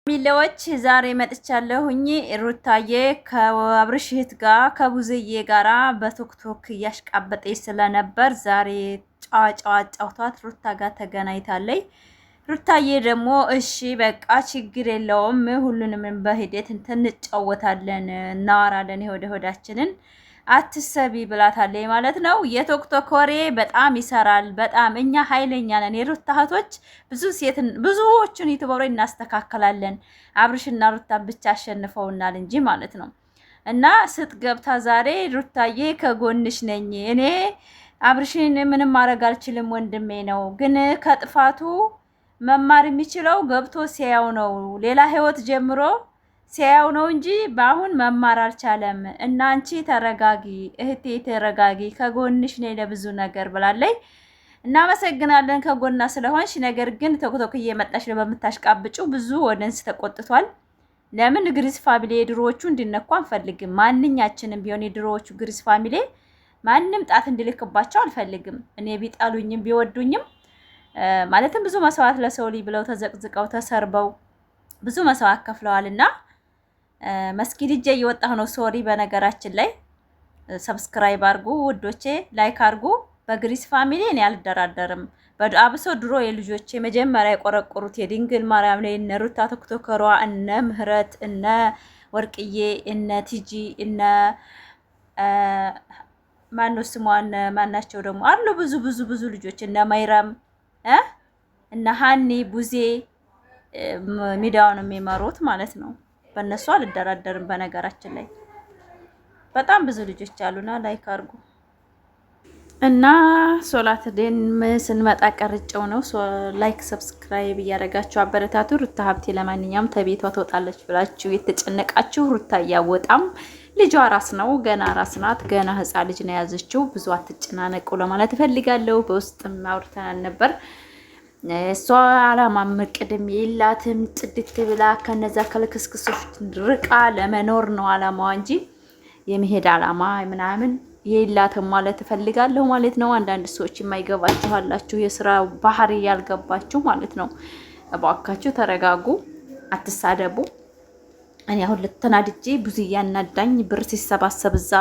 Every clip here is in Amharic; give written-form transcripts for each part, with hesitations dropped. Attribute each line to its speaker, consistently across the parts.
Speaker 1: ሚለዎች ዛሬ መጥቻለሁኝ። ሩታዬ ከአብርሽ እህት ጋር ከቡዝዬ ጋራ በቶክቶክ እያሽቃበጠች ስለነበር ዛሬ ጨዋ ጫውቷት ሩታ ጋር ተገናኝታለች። ሩታዬ ደግሞ እሺ በቃ ችግር የለውም ሁሉንም በሂደት እንጫወታለን እናወራለን ወደ ሆዳችንን አትሰቢ ብላታለች ማለት ነው። የቶክቶክ ወሬ በጣም ይሰራል። በጣም እኛ ኃይለኛ ነን። የሩታ እህቶች ብዙዎቹን ዩቲዩበሮች እናስተካክላለን። አብርሽና ሩታን ብቻ አሸንፈውናል እንጂ ማለት ነው። እና ስትገብታ ዛሬ ሩታዬ ከጎንሽ ነኝ እኔ አብርሽን ምንም ማድረግ አልችልም፣ ወንድሜ ነው። ግን ከጥፋቱ መማር የሚችለው ገብቶ ሲያው ነው። ሌላ ህይወት ጀምሮ ሲያው ነው እንጂ በአሁን መማር አልቻለም። እና አንቺ ተረጋጊ እህቴ ተረጋጊ፣ ከጎንሽ ነኝ ለብዙ ነገር ብላለች። እናመሰግናለን ከጎና ስለሆንሽ። ነገር ግን ቶክቶክ እየመጣሽ ነው በምታሽቃብጩ ብዙ ወደንስ ተቆጥቷል። ለምን ግሪስ ፋሚሊ የድሮዎቹ እንዲነኩ አንፈልግም። ማንኛችንም ቢሆን የድሮዎቹ ግሪስ ፋሚሊ ማንንም ጣት እንዲልክባቸው አልፈልግም። እኔ ቢጣሉኝም ቢወዱኝም ማለትም ብዙ መስዋዕት ለሰው ልጅ ብለው ተዘቅዝቀው ተሰርበው ብዙ መስዋዕት ከፍለዋልና መስጊድ እጄ እየወጣሁ ነው። ሶሪ በነገራችን ላይ ሰብስክራይብ አድርጉ ውዶቼ፣ ላይክ አድርጉ። በግሪስ ፋሚሊ እኔ አልደራደርም። አብሶ ድሮ የልጆቼ መጀመሪያ የቆረቆሩት የድንግል ማርያም ላይ እነ ሩታ ቶክቶከሯ እነ ምህረት እነ ወርቅዬ እነ ቲጂ እነ ማነው ስሟን ማናቸው ደግሞ አሉ ብዙ ልጆች እነ ማይራም እነ ሀኒ ቡዜ ሚዲያውን የሚመሩት ማለት ነው። በእነሱ አልደራደርም። በነገራችን ላይ በጣም ብዙ ልጆች አሉና ላይክ አድርጉ። እና ሶላት ደን ስንመጣ ቀርጨው ነው። ላይክ ሰብስክራይብ እያደረጋችሁ አበረታቱ። ሩታ ሀብቴ ለማንኛውም ተቤቷ ትወጣለች ብላችሁ የተጨነቃችሁ ሩታ እያወጣም ልጇ ራስ ነው፣ ገና ራስ ናት፣ ገና ህፃን ልጅ ነው ያዘችው። ብዙ አትጨናነቁ ለማለት እፈልጋለሁ። በውስጥም አውርተናል ነበር። እሷ አላማ ቅድም የላትም። ጽድት ብላ ከነዛ ከልክስክሶች ርቃ ለመኖር ነው አላማዋ እንጂ የመሄድ አላማ ምናምን የላትም ማለት እፈልጋለሁ ማለት ነው። አንዳንድ ሰዎች የማይገባችሁ አላችሁ፣ የስራ ባህሪ ያልገባችሁ ማለት ነው። እባካችሁ ተረጋጉ፣ አትሳደቡ። እኔ አሁን ለተናድጄ ብዙ ያናዳኝ ብር ሲሰባሰብ እዛ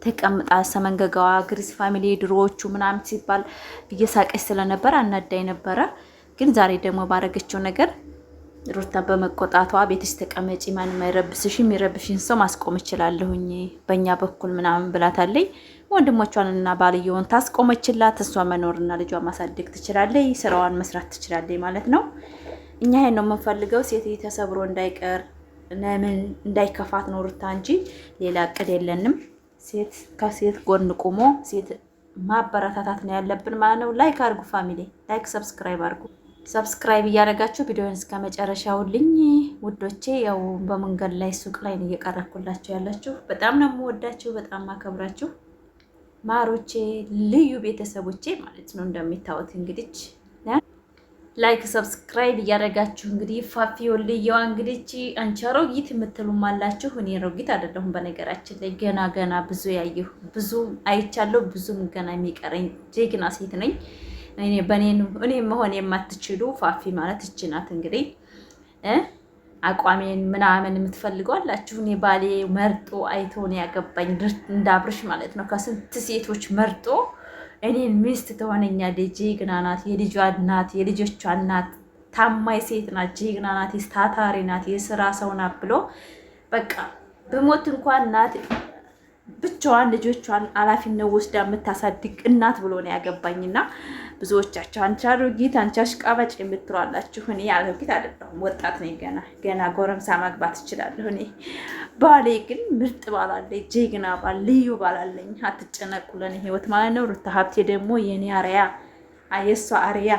Speaker 1: ተቀምጣ ሰመንገጋዋ ግሪስ ፋሚሊ ድሮዎቹ ምናምን ሲባል እየሳቀች ስለነበር አናዳኝ ነበረ። ግን ዛሬ ደግሞ ባረገችው ነገር ሩታ በመቆጣቷ ቤትሽ ተቀመጪ፣ ማንም አይረብስሽም፣ የሚረብሽን ሰው ማስቆም እችላለሁኝ በእኛ በኩል ምናምን ብላታለች። ወንድሞቿንና ባልየውን ታስቆመችላት። እሷ መኖርና ልጇ ማሳደግ ትችላለች፣ ስራዋን መስራት ትችላለች ማለት ነው። እኛ ይሄን ነው የምንፈልገው፣ ሴት ተሰብሮ እንዳይቀር ለምን እንዳይከፋት ነው ሩታ እንጂ ሌላ እቅድ የለንም። ሴት ከሴት ጎን ቆሞ ሴት ማበረታታት ነው ያለብን ማለት ነው። ላይክ አድርጉ ፋሚሊ፣ ላይክ ሰብስክራይብ አድርጉ። ሰብስክራይብ እያደረጋችሁ ቪዲዮውን እስከ መጨረሻው ልኝ ውዶቼ። ያው በመንገድ ላይ ሱቅ ላይ ነው እየቀረብኩላችሁ ያላችሁ። በጣም ነው የምወዳችሁ፣ በጣም ማከብራችሁ ማሮቼ፣ ልዩ ቤተሰቦቼ ማለት ነው። እንደሚታወት እንግዲህ ላይክ ሰብስክራይብ እያደረጋችሁ እንግዲህ ፋፊ ወልየዋ እንግዲህ አንቺ አሮጊት የምትሉም አላችሁ። እኔ አሮጊት አይደለሁም በነገራችን ላይ ገና ብዙ ያየሁ ብዙ አይቻለሁ። ብዙም ገና የሚቀረኝ ጀግና ሴት ነኝ እኔ። እኔ መሆን የማትችሉ ፋፊ ማለት እቺ ናት እንግዲህ። አቋሜን ምናምን የምትፈልገው አላችሁ። እኔ ባሌ መርጦ አይቶ ነው ያገባኝ እንዳብርሽ ማለት ነው። ከስንት ሴቶች መርጦ እኔን ሚስት ትሆነኛለች። ጀግና ናት፣ የልጇ እናት፣ የልጆቿ እናት፣ ታማኝ ሴት ናት፣ ጀግና ናት፣ ታታሪ ናት፣ የስራ ሰው ናት ብሎ በቃ በሞት እንኳን እናት ብቻዋን ልጆቿን ኃላፊነት ወስዳ የምታሳድግ እናት ብሎ ነው ያገባኝና ብዙዎቻችሁ አንቺ አሮጊት አንቺ አሽቃባጭ የምትሏላችሁ። እኔ አሮጊት አይደለሁም፣ ወጣት ነኝ። ገና ጎረምሳ ማግባት እችላለሁ። እኔ ባሌ ግን ምርጥ ባል አለኝ፣ ጀግና ባል፣ ልዩ ባል አለኝ። አትጨነቁ ለኔ ህይወት ማለት ነው። ሩታ ሀብቴ ደግሞ የኔ አሪያ የሷ አሪያ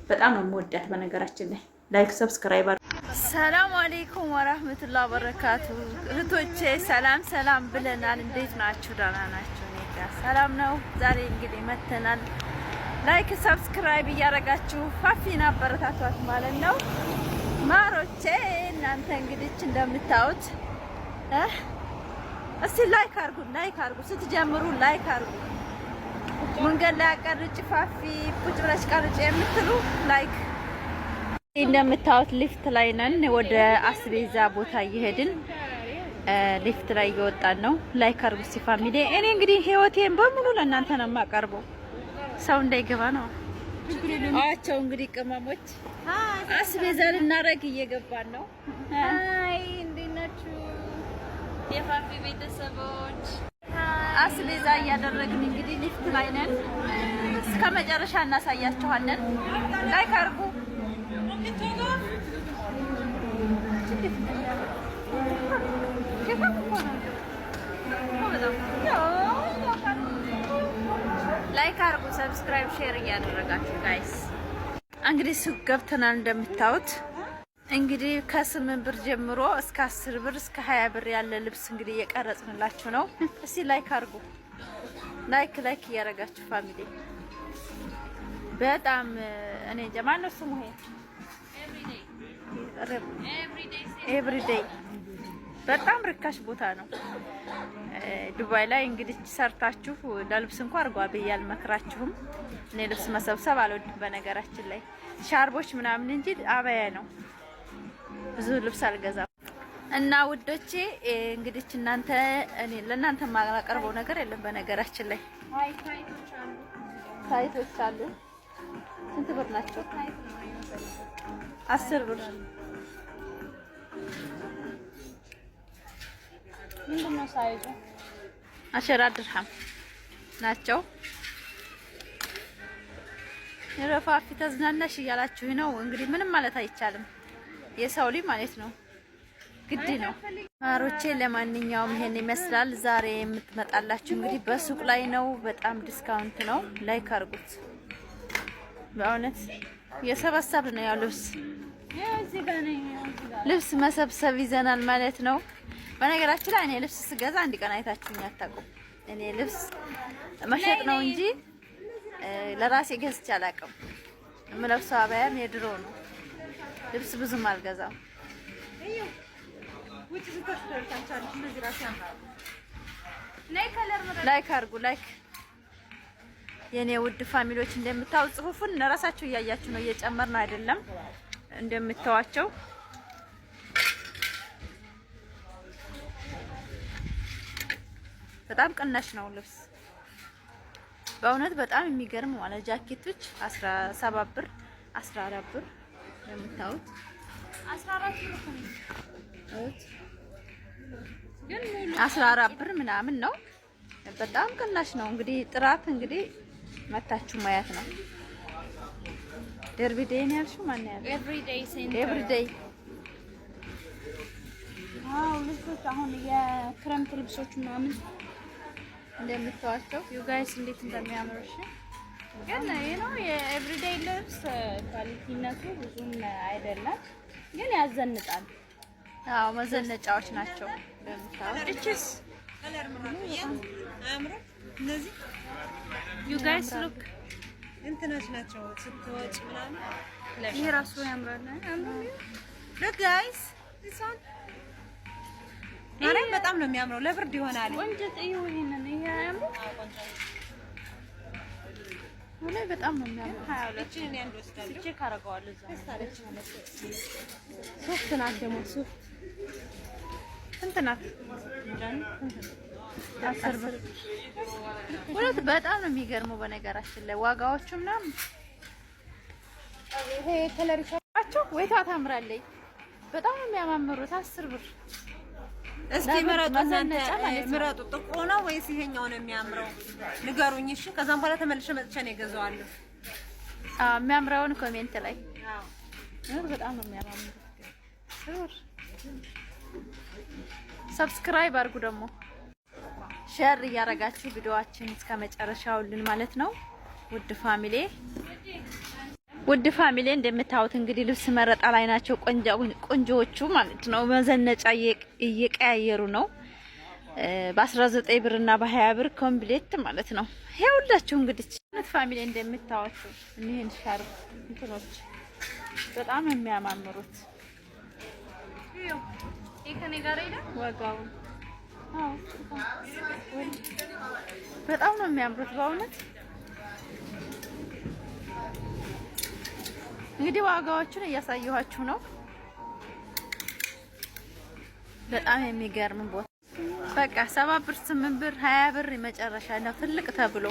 Speaker 1: በጣም ነው የምወዳት በነገራችን ላይ። ላይክ ሰብስክራይብ። ሰላም አለይኩም ወራህመቱላሂ ወበረካቱ እህቶቼ፣ ሰላም ብለናል። እንዴት ናችሁ? ደህና ናችሁ? እኔ ጋር ሰላም ነው። ዛሬ እንግዲህ መተናል። ላይክ ሰብስክራይብ እያደረጋችሁ ፋፊና አበረታቷት ማለት ነው ማሮቼ። እናንተ እንግዲህ እንደምታዩት እስቲ ላይክ አድርጉ፣ ስትጀምሩ ላይክ አድርጉ። መንገድ ላይ አቀርጭ ፋፊ ቁጭ ብለሽ ቀርጭ የምትሉ ላይክ እንደምታዩት ሊፍት ላይ ነን። ወደ አስቤዛ ቦታ እየሄድን ሊፍት ላይ እየወጣን ነው። ላይክ አድርጉ እስቲ ፋሚሊ። እኔ እንግዲህ ህይወቴን በሙሉ ለእናንተ ነው የማቀርበው፣ ሰው እንዳይገባ ነው። አቸው እንግዲህ ቅመሞች አስቤዛ ልናረግ እየገባን ነው።
Speaker 2: አይ እንዴት ናችሁ የፋፊ ቤተሰቦች?
Speaker 1: አስቤዛ እያደረግን እንግዲህ ሊፍት ላይ ነን። እስከ መጨረሻ እናሳያችኋለን። ላይክ አድርጉ። ላይክ አድርጉ፣ ሰብስክራይብ፣ ሼር እያደረጋችሁ ጋይስ። እንግዲህ ሱቅ ገብተናል። እንደምታዩት እንግዲህ ከ8 ብር ጀምሮ እስከ 10 ብር እስከ 20 ብር ያለ ልብስ እንግዲህ እየቀረጽንላችሁ ነው። እስቲ ላይክ አድርጉ፣ ላይክ እያደረጋችሁ ፋሚሊ። በጣም እኔ ጀማል ነው ስሙ ይሄ ኤቭሪዴይ በጣም ርካሽ ቦታ ነው። ዱባይ ላይ እንግዲህ ሰርታችሁ ለልብስ እንኳን አርጓ ብዬ አልመክራችሁም። እኔ ልብስ መሰብሰብ አልወድም በነገራችን ላይ ሻርቦች ምናምን እንጂ አበያ ነው። ብዙ ልብስ አልገዛም። እና ውዶቼ እንግዲህ እናንተ እኔ ለእናንተ ማቀርበው ነገር የለም በነገራችን ላይ። ታይቶች አሉ። ስንት ብር ናቸው? 10 ብር።
Speaker 2: ምንድነው ሳይዙ?
Speaker 1: 10 ድርሃም ናቸው። የረፋፊ ተዝናናሽ እያላችሁ ነው እንግዲህ ምንም ማለት አይቻልም። የሰው ልጅ ማለት ነው ግድ ነው። ማሮቼ ለማንኛውም ይሄን ይመስላል። ዛሬ የምትመጣላችሁ እንግዲህ በሱቅ ላይ ነው። በጣም ዲስካውንት ነው። ላይክ አድርጉት። በእውነት የሰበሰብ ነው ያው ልብስ መሰብሰብ ይዘናል ማለት ነው። በነገራችን ላይ እኔ ልብስ ስገዛ አንድ ቀን አይታችሁኝ አታውቁም። እኔ ልብስ መሸጥ ነው እንጂ ለራሴ ገዝቼ አላውቅም። የምለብሰው አባያም የድሮ ነው። ልብስ ብዙም አልገዛም። ላይክ አድርጉ። ላይክ የኔ ውድ ፋሚሊዎች እንደምታው ጽሁፉን ለራሳችሁ እያያችሁ ነው። እየጨመርን አይደለም እንደምታዋቸው። በጣም ቅናሽ ነው ልብስ በእውነት በጣም የሚገርም ማለት ጃኬቶች 17 ብር 14 ብር የምታዩት
Speaker 2: 14 ብር ነው
Speaker 1: ግን 14 ብር ምናምን ነው። በጣም ቅናሽ ነው። እንግዲህ ጥራት እንግዲህ መታችሁ ማየት ነው። ኤቭሪዴይ ነው ያልሽው? ማን ነው ያለው? ኤቭሪዴይ
Speaker 2: አዎ ልብሶች አሁን የክረምት ልብሶች ምናምን
Speaker 1: እንደምታዋቸው
Speaker 2: ዩ ጋይስ እንዴት እንደሚያምሩ እሺ። ግን ነው የኤቭሪዴይ ልብስ ኳሊቲነቱ ብዙም አይደለም፣ ግን ያዘንጣል።
Speaker 1: አዎ መዘነጫዎች ናቸው።
Speaker 2: እቺስ
Speaker 3: እነዚህ
Speaker 2: ዩ ጋይስ ሉክ
Speaker 3: እንትናች ናቸው ስትወጪ ምናምን
Speaker 2: ይሄ ራሱ ያምራል።
Speaker 3: ሉክ ጋይስ ዲሳን ማርያም በጣም ነው የሚያምረው። ለብርድ ይሆናል።
Speaker 2: ቆንጆት እዩ። ይሄንን ይሄ ያምራል።
Speaker 1: ወላሂ በጣም ነው የሚያምረው።
Speaker 3: 22 እቺ እኔ አንድ ወስዳለሁ።
Speaker 2: ቼክ አደርገዋለሁ እዛ
Speaker 3: ሶፍት ናት ደግሞ ሶፍት
Speaker 1: ስንት ናት? 10 ብር። ወላሂ በጣም ነው የሚገርመው በነገራችን ላይ ዋጋዎቹ ምናምን።
Speaker 2: ይሄ ከለር
Speaker 1: ይሻላችሁ ወይ ታምራለች። በጣም ነው የሚያማምሩት። 10 ብር።
Speaker 3: እስኪ ምረጡ እናንተ ምረጡ። ጥቁር ነው ወይስ ይሄኛው ነው የሚያምረው? ንገሩኝ እሺ። ከዛም በኋላ ተመልሼ መጥቼ ነው የገዛዋለሁ።
Speaker 1: የሚያምረውን ኮሜንት ላይ በጣም ነው የሚያማምሩት። ሰብስክራይብ አድርጉ ደግሞ ሼር እያደረጋችሁ ቪዲዮአችን እስከ መጨረሻው ልን ማለት ነው። ውድ ፋሚሊ እንደምታዩት እንግዲህ ልብስ መረጣ ላይ ናቸው ቆንጆዎቹ ማለት ነው። መዘነጫ እየቀያየሩ ነው። በ19 ብር እና በ20 ብር ኮምፕሌት ማለት ነው። ይኸውላችሁ እንግዲህ ፋሚሊ እንደምታዩት እኒህን ሻርፕ እንትኖች በጣም የሚያማምሩት
Speaker 2: ከኔ ጋር አይደል
Speaker 1: ዋጋው በጣም ነው የሚያምሩት በእውነት እንግዲህ ዋጋዎቹን እያሳየኋችሁ ነው። በጣም የሚገርም ቦታ በቃ 7 ብር 8 ብር 20 ብር መጨረሻ ነው ትልቅ ተብሎ።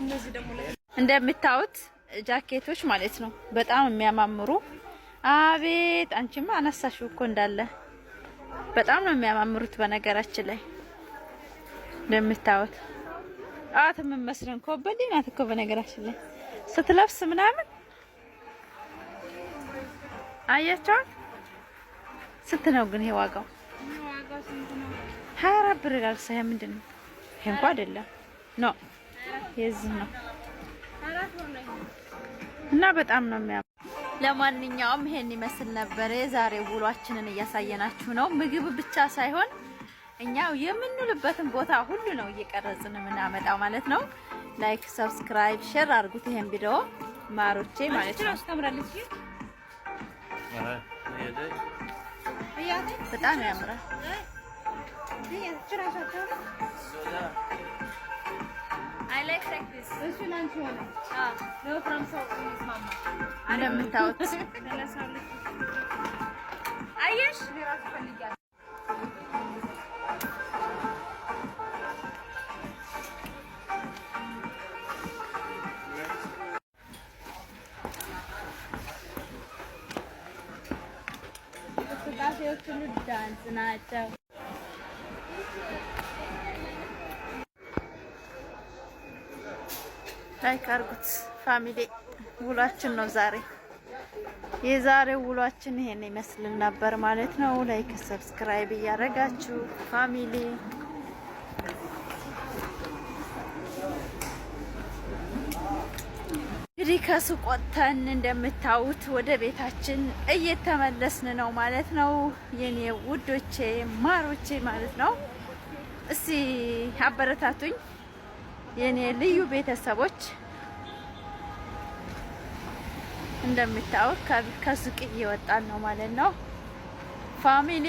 Speaker 3: እነዚህ ደግሞ
Speaker 1: እንደምታዩት ጃኬቶች ማለት ነው በጣም የሚያማምሩ። አቤት አንቺማ አነሳሽው እኮ እንዳለ በጣም ነው የሚያማምሩት። በነገራችን ላይ እንደምታዩት ምን መስለን ኮበሌ ናት እኮ በነገራችን ላይ ስትለብስ ምናምን አያቸው። ስንት ነው ግን ይሄ ዋጋው? 24 ብር ይላል። ሳይ ምንድን ነው ይሄ? እንኳን አይደለም ኖ የዚህ ነው እና በጣም ነው የሚያምር። ለማንኛውም ይሄን ይመስል ነበር የዛሬ ውሏችንን እያሳየናችሁ ነው። ምግብ ብቻ ሳይሆን እኛው የምንውልበትን ቦታ ሁሉ ነው እየቀረጽን የምናመጣው ማለት ነው። ላይክ፣ ሰብስክራይብ፣ ሼር አድርጉት ይሄን ቪዲዮ ማሮቼ ማለት ነው። በጣም ያምራል።
Speaker 2: I like this. No from South Mama.
Speaker 1: እንደምታዩት
Speaker 2: አየሽ እንቅስቃሴዎቹ ዳንስ ናቸው።
Speaker 1: ላይክ አድርጉት ፋሚሊ። ውሏችን ነው ዛሬ። የዛሬው ውሏችን ይሄን ይመስል ነበር ማለት ነው። ላይክ ሰብስክራይብ እያደረጋችሁ ፋሚሊ እንግዲህ ከሱቅ ወጥተን እንደምታዩት ወደ ቤታችን እየተመለስን ነው ማለት ነው። የኔ ውዶቼ ማሮቼ ማለት ነው። እስቲ አበረታቱኝ የኔ ልዩ ቤተሰቦች። እንደምታዩት ከሱቅ እየወጣን ነው ማለት ነው ፋሚሊ።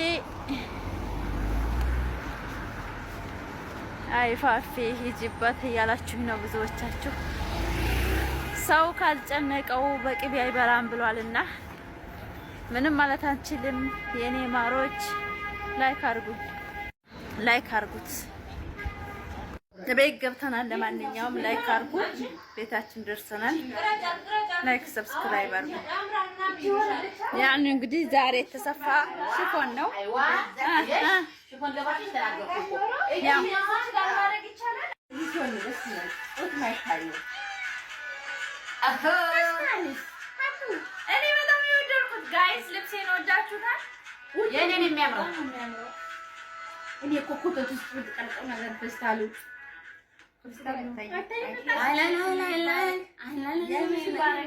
Speaker 1: አይፋፌ ሂጂበት እያላችሁ ነው ብዙዎቻችሁ። ሰው ካልጨነቀው በቅቤ አይበላም ብሏልና ምንም ማለት አንችልም። የኔ ማሮች ላይክ አድርጉት፣ ላይክ አድርጉት። ቤት ገብተናል። ለማንኛውም ላይክ አድርጉ። ቤታችን ደርሰናል። ላይክ ሰብስክራይብ አድርጉ። ያን እንግዲህ ዛሬ የተሰፋ ሽፎን ነው።
Speaker 2: እኔ በጣም የወደድኩት ጋይስ ልብሴን ወዳችሁታል? የኔን የሚያምረው እኔ እኮ ኮተት ውስጥ ብትቀልቀው ነገር ደስታሉ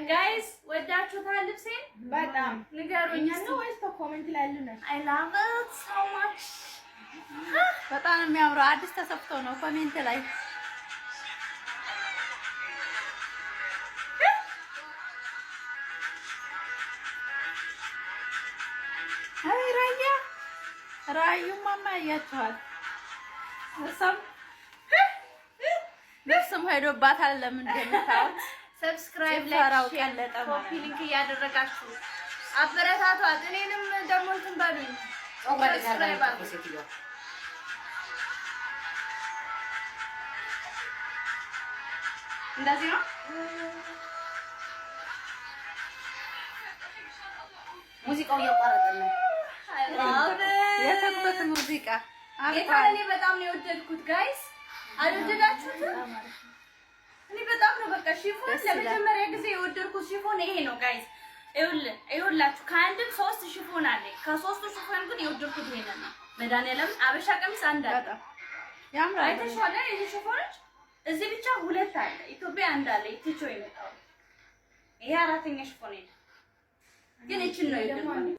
Speaker 2: ጋይስ ወዳችሁታል ልብሴን? በጣም ንገሩኝ ነው ወይስ በኮሜንት ላይ አሉና? አይ ላቭ ኢት ሶ ማች።
Speaker 1: በጣም የሚያምረው አዲስ ተሰፍቶ ነው። ኮሜንት ላይ አይ ራዩማማ ያያችኋል። ልብስም ሄዶባታል። ለምን እንደምታውቁ
Speaker 2: ሰብስክራይብ ላይ ኮፒ ሊንክ እያደረጋችሁ አበረታቷት። እኔንም ደግሞ እንትን በሉኝ። ሰብስክራይብ አድርጉ። እንደዚህ ነው ሙዚቃው እያቋረጠ ነው።
Speaker 1: የተክበት ሙዚቃ
Speaker 2: እኔ በጣም ነው የወደድኩት ጋይስ። አልወደዳችሁትም? እኔ በጣም ነው በቃ ሽፎን ለመጀመሪያ ጊዜ የወደድኩት ሽፎን ይሄ ነው ጋይስ። ይኸውላችሁ ከአንድም 3 ሽፎን አለ። ከ3ቱ ሽፎን ግን የወደድኩት ይሄንን ነው። መድኃኒዓለም አበሻ ቀሚስ አንድ አለ።
Speaker 1: ያምራል።
Speaker 2: አይተሽዋል? ይሄ ሽፎኖች እዚህ ብቻ 2 አለ። ኢትዮጵያ አንድ አለ። ይትቾ ይመጣው ይሄ 4ኛ ሽፎን ነው። ግን እቺን ነው የወደድኩት።